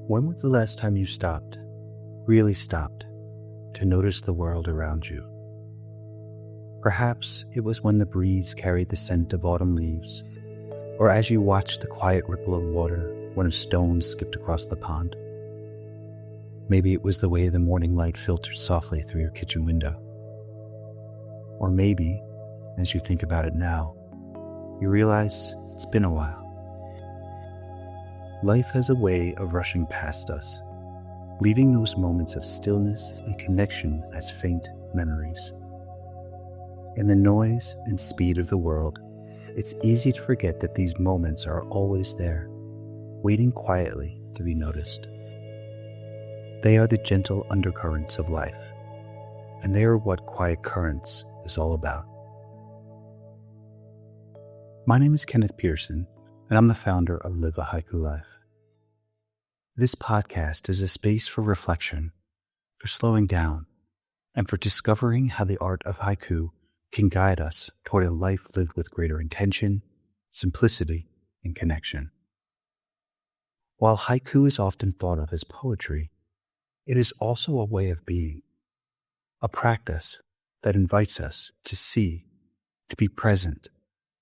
When was the last time you stopped, really stopped, to notice the world around you? Perhaps it was when the breeze carried the scent of autumn leaves, or as you watched the quiet ripple of water when a stone skipped across the pond. Maybe it was the way the morning light filtered softly through your kitchen window. Or maybe, as you think about it now, you realize it's been a while. Life has a way of rushing past us, leaving those moments of stillness and connection as faint memories. In the noise and speed of the world, it's easy to forget that these moments are always there, waiting quietly to be noticed. They are the gentle undercurrents of life, and they are what Quiet Currents is all about. My name is Kenneth Pearson, and I'm the founder of Live a Haiku Life. This podcast is a space for reflection, for slowing down, and for discovering how the art of haiku can guide us toward a life lived with greater intention, simplicity, and connection. While haiku is often thought of as poetry, it is also a way of being, a practice that invites us to see, to be present,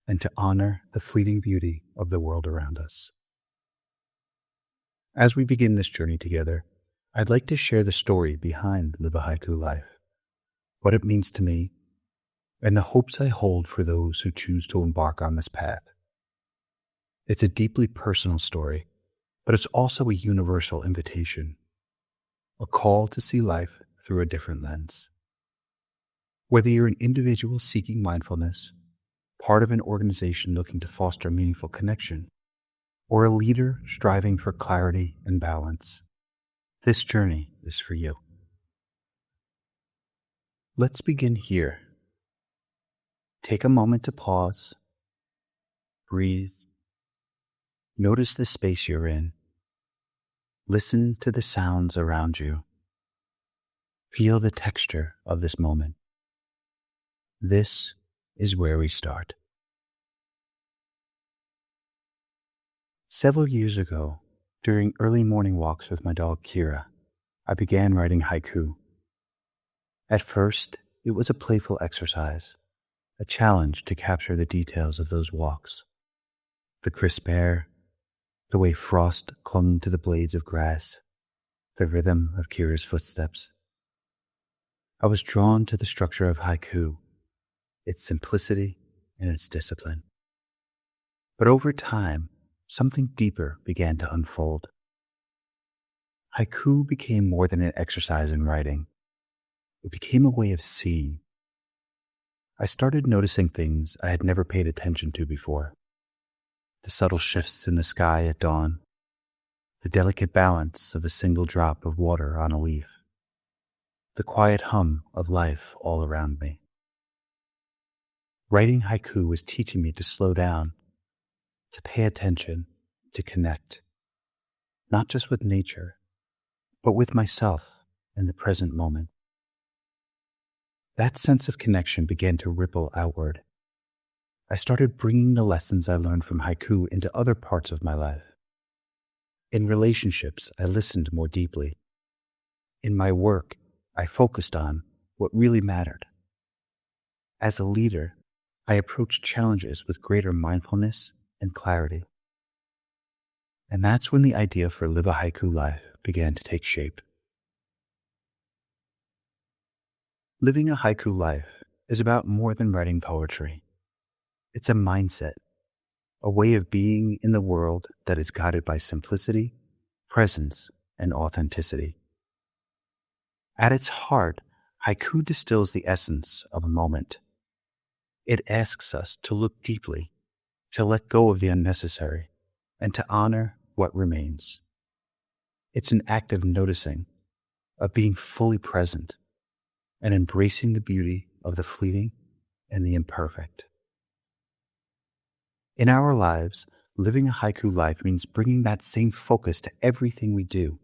and to honor the fleeting beauty of the world around us. As we begin this journey together, I'd like to share the story behind Live a Haiku Life, what it means to me, and the hopes I hold for those who choose to embark on this path. It's a deeply personal story, but it's also a universal invitation, a call to see life through a different lens. Whether you're an individual seeking mindfulness, part of an organization looking to foster meaningful connection, or a leader striving for clarity and balance, this journey is for you. Let's begin here. Take a moment to pause, breathe, notice the space you're in, listen to the sounds around you, feel the texture of this moment. This is where we start. Several years ago, during early morning walks with my dog Kira, I began writing haiku. At first, it was a playful exercise, a challenge to capture the details of those walks. The crisp air, the way frost clung to the blades of grass, the rhythm of Kira's footsteps. I was drawn to the structure of haiku, its simplicity and its discipline. But over time, something deeper began to unfold. Haiku became more than an exercise in writing. It became a way of seeing. I started noticing things I had never paid attention to before. The subtle shifts in the sky at dawn, the delicate balance of a single drop of water on a leaf, the quiet hum of life all around me. Writing haiku was teaching me to slow down, to pay attention, to connect, not just with nature, but with myself in the present moment. That sense of connection began to ripple outward. I started bringing the lessons I learned from haiku into other parts of my life. In relationships, I listened more deeply. In my work, I focused on what really mattered. As a leader, I approached challenges with greater mindfulness and clarity. And that's when the idea for Live a Haiku Life began to take shape. Living a haiku life is about more than writing poetry. It's a mindset, a way of being in the world that is guided by simplicity, presence, and authenticity. At its heart, haiku distills the essence of a moment. It asks us to look deeply, to let go of the unnecessary, and to honor what remains. It's an act of noticing, of being fully present, and embracing the beauty of the fleeting and the imperfect. In our lives, living a haiku life means bringing that same focus to everything we do.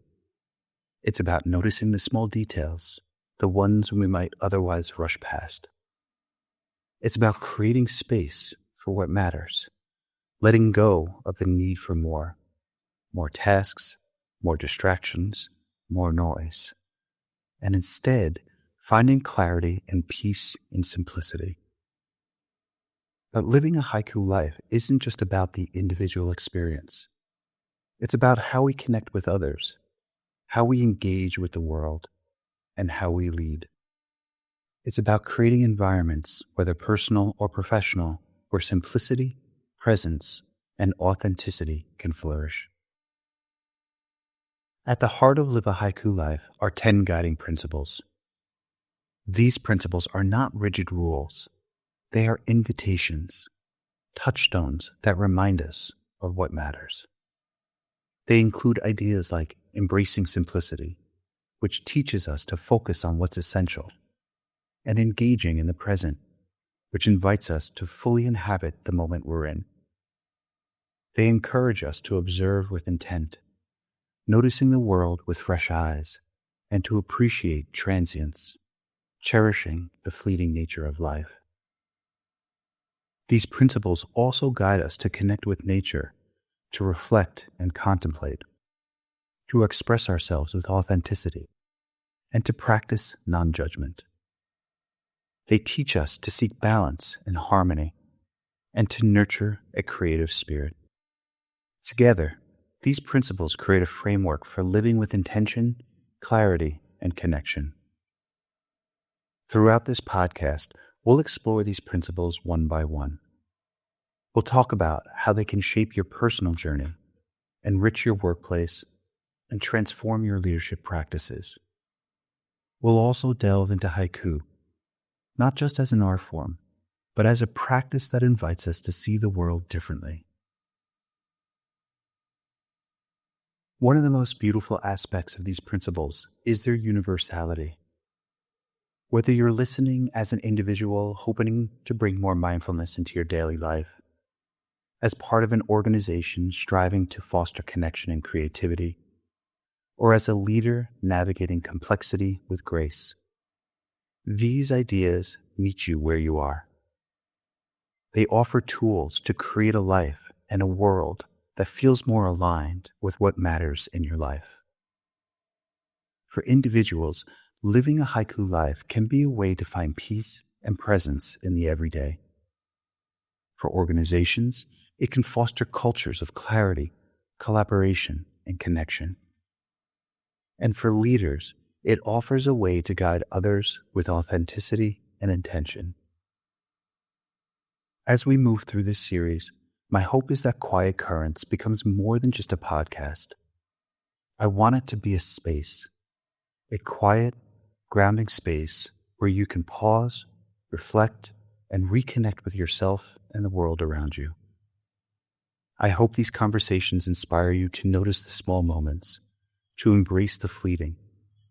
It's about noticing the small details, the ones we might otherwise rush past. It's about creating space for what matters, letting go of the need for more tasks, more distractions, more noise, and instead finding clarity and peace in simplicity. But living a haiku life isn't just about the individual experience. It's about how we connect with others, how we engage with the world, and how we lead. It's about creating environments, whether personal or professional, where simplicity, presence, and authenticity can flourish. At the heart of Live a Haiku Life are 10 guiding principles. These principles are not rigid rules. They are invitations, touchstones that remind us of what matters. They include ideas like embracing simplicity, which teaches us to focus on what's essential, and engaging in the present, which invites us to fully inhabit the moment we're in. They encourage us to observe with intent, noticing the world with fresh eyes, and to appreciate transience, cherishing the fleeting nature of life. These principles also guide us to connect with nature, to reflect and contemplate, to express ourselves with authenticity, and to practice non-judgment. They teach us to seek balance and harmony, and to nurture a creative spirit. Together, these principles create a framework for living with intention, clarity, and connection. Throughout this podcast, we'll explore these principles one by one. We'll talk about how they can shape your personal journey, enrich your workplace, and transform your leadership practices. We'll also delve into haiku, not just as an art form, but as a practice that invites us to see the world differently. One of the most beautiful aspects of these principles is their universality. Whether you're listening as an individual hoping to bring more mindfulness into your daily life, as part of an organization striving to foster connection and creativity, or as a leader navigating complexity with grace, these ideas meet you where you are. They offer tools to create a life and a world that feels more aligned with what matters in your life. For individuals, living a haiku life can be a way to find peace and presence in the everyday. For organizations, it can foster cultures of clarity, collaboration, and connection. And for leaders, it offers a way to guide others with authenticity and intention. As we move through this series, my hope is that Quiet Currents becomes more than just a podcast. I want it to be a space, a quiet, grounding space where you can pause, reflect, and reconnect with yourself and the world around you. I hope these conversations inspire you to notice the small moments, to embrace the fleeting,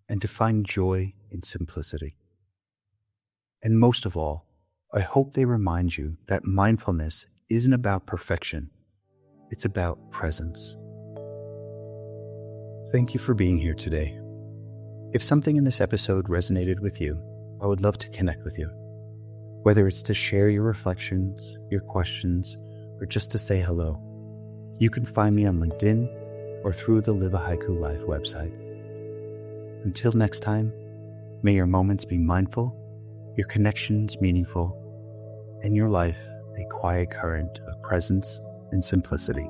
and to find joy in simplicity. And most of all, I hope they remind you that mindfulness isn't about perfection. It's about presence. Thank you for being here today. If something in this episode resonated with you, I would love to connect with you. Whether it's to share your reflections, your questions, or just to say hello, you can find me on LinkedIn or through the Live a Haiku Life website. Until next time, may your moments be mindful, your connections meaningful, and your life a quiet current of presence and simplicity.